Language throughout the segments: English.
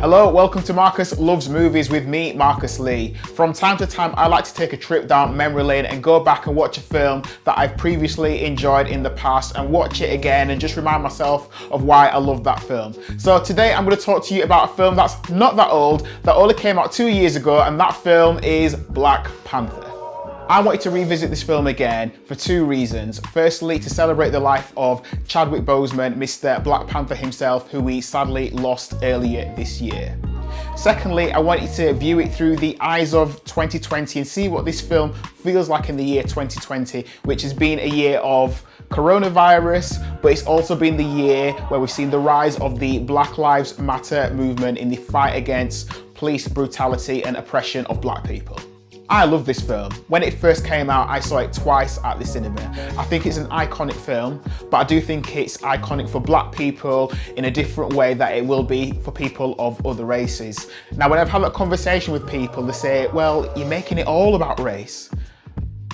Hello, welcome to Marcus Loves Movies with me, Marcus Lee. From time to time, I like to take a trip down memory lane and go back and watch a film that I've previously enjoyed in the past and watch it again and just remind myself of why I love that film. So today I'm going to talk to you about a film that's not that old, that only came out 2 years ago, and that film is Black Panther. I wanted to revisit this film again for two reasons. Firstly, to celebrate the life of Chadwick Boseman, Mr. Black Panther himself, who we sadly lost earlier this year. Secondly, I wanted to view it through the eyes of 2020 and see what this film feels like in the year 2020, which has been a year of coronavirus, but it's also been the year where we've seen the rise of the Black Lives Matter movement in the fight against police brutality and oppression of black people. I love this film. When it first came out, I saw it twice at the cinema. I think it's an iconic film, but I do think it's iconic for black people in a different way that it will be for people of other races. Now, when I've had that conversation with people, they say, well, you're making it all about race.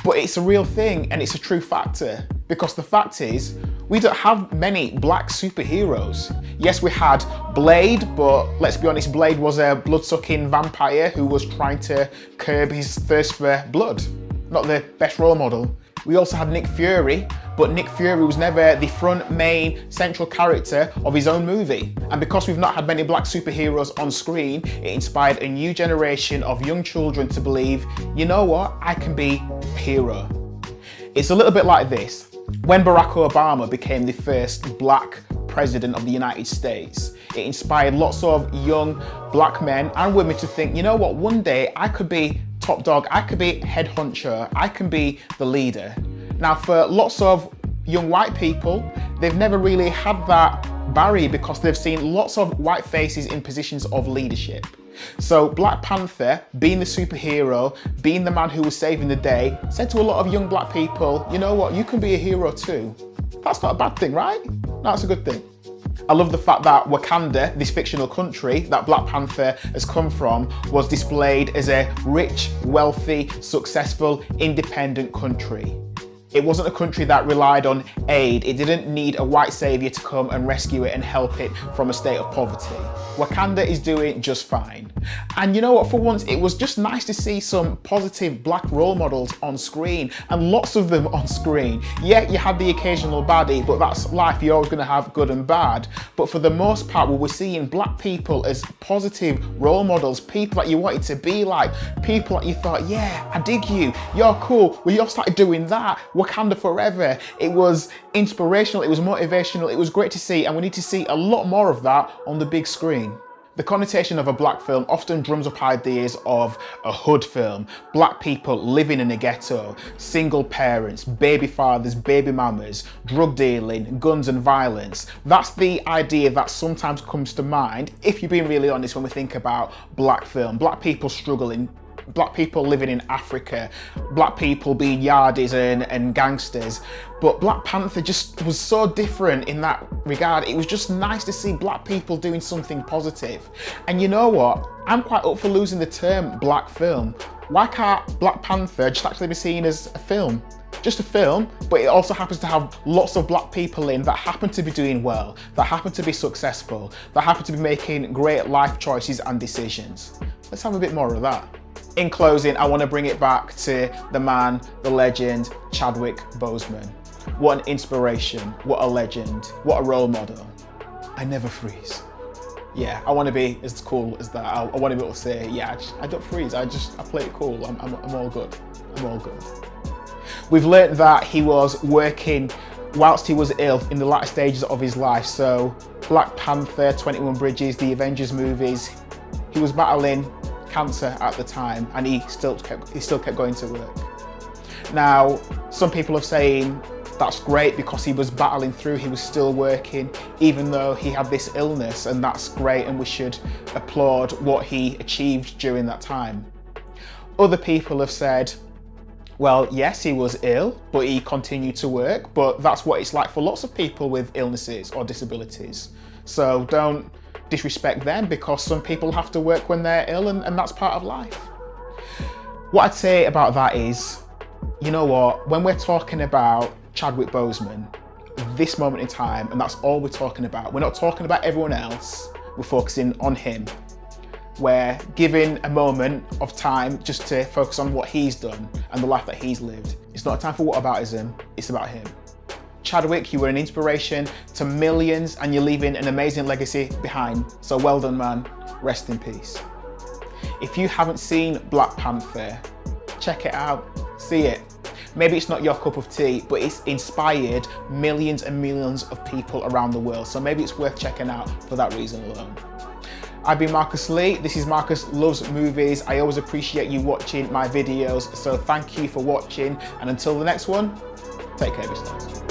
But it's a real thing and it's a true factor, because the fact is, we don't have many black superheroes. Yes, we had Blade, but let's be honest, Blade was a blood-sucking vampire who was trying to curb his thirst for blood. Not the best role model. We also had Nick Fury, but Nick Fury was never the front main central character of his own movie. And because we've not had many black superheroes on screen, it inspired a new generation of young children to believe, you know what, I can be a hero. It's a little bit like this. When Barack Obama became the first black president of the United States, it inspired lots of young black men and women to think, you know what, one day I could be top dog, I could be head honcho, I can be the leader. Now, for lots of young white people, they've never really had that barrier because they've seen lots of white faces in positions of leadership. So Black Panther, being the superhero, being the man who was saving the day, said to a lot of young black people, you know what, you can be a hero too. That's not a bad thing, right? No, that's a good thing. I love the fact that Wakanda, this fictional country that Black Panther has come from, was displayed as a rich, wealthy, successful, independent country. It wasn't a country that relied on aid. It didn't need a white savior to come and rescue it and help it from a state of poverty. Wakanda is doing just fine. And you know what, for once, it was just nice to see some positive black role models on screen, and lots of them on screen. Yeah, you had the occasional baddie, but that's life. You're always gonna have good and bad. But for the most part, we're seeing black people as positive role models, people that you wanted to be like, people that you thought, yeah, I dig you, you're cool. Well, you started doing that. Wakanda forever. It was inspirational, it was motivational, it was great to see, and we need to see a lot more of that on the big screen. The connotation of a black film often drums up ideas of a hood film, black people living in a ghetto, single parents, baby fathers, baby mamas, drug dealing, guns and violence. That's the idea that sometimes comes to mind, if you're being really honest, when we think about black film. Black people struggling, black people living in Africa, black people being yardies and gangsters. But Black Panther just was so different in that regard. It was just nice to see black people doing something positive. And you know what? I'm quite up for losing the term black film. Why can't Black Panther just actually be seen as a film? Just a film, but it also happens to have lots of black people in that happen to be doing well, that happen to be successful, that happen to be making great life choices and decisions. Let's have a bit more of that. In closing, I want to bring it back to the man, the legend, Chadwick Boseman. What an inspiration, what a legend, what a role model. I never freeze. Yeah, I want to be as cool as that. I want to be able to say, yeah, I don't freeze, I play it cool, I'm all good, I'm all good. We've learned that he was working whilst he was ill in the latter stages of his life. So Black Panther, 21 Bridges, the Avengers movies, he was battling cancer at the time, and he still kept going to work. Now, some people are saying that's great because he was battling through, he was still working, even though he had this illness, and that's great, and we should applaud what he achieved during that time. Other people have said, well, yes, he was ill, but he continued to work, but that's what it's like for lots of people with illnesses or disabilities. So don't disrespect them, because some people have to work when they're ill, and that's part of life. What I'd say about that is, you know what, when we're talking about Chadwick Boseman, this moment in time, and that's all we're talking about. We're not talking about everyone else, we're focusing on him. we're given a moment of time just to focus on what he's done and the life that he's lived. It's not a time for whataboutism, it's about him. Chadwick, you were an inspiration to millions and you're leaving an amazing legacy behind. So well done, man. Rest in peace. If you haven't seen Black Panther, check it out, see it. Maybe it's not your cup of tea, but it's inspired millions and millions of people around the world. So maybe it's worth checking out for that reason alone. I've been Marcus Lee. This is Marcus Loves Movies. I always appreciate you watching my videos. So thank you for watching. And until the next one, take care of yourselves.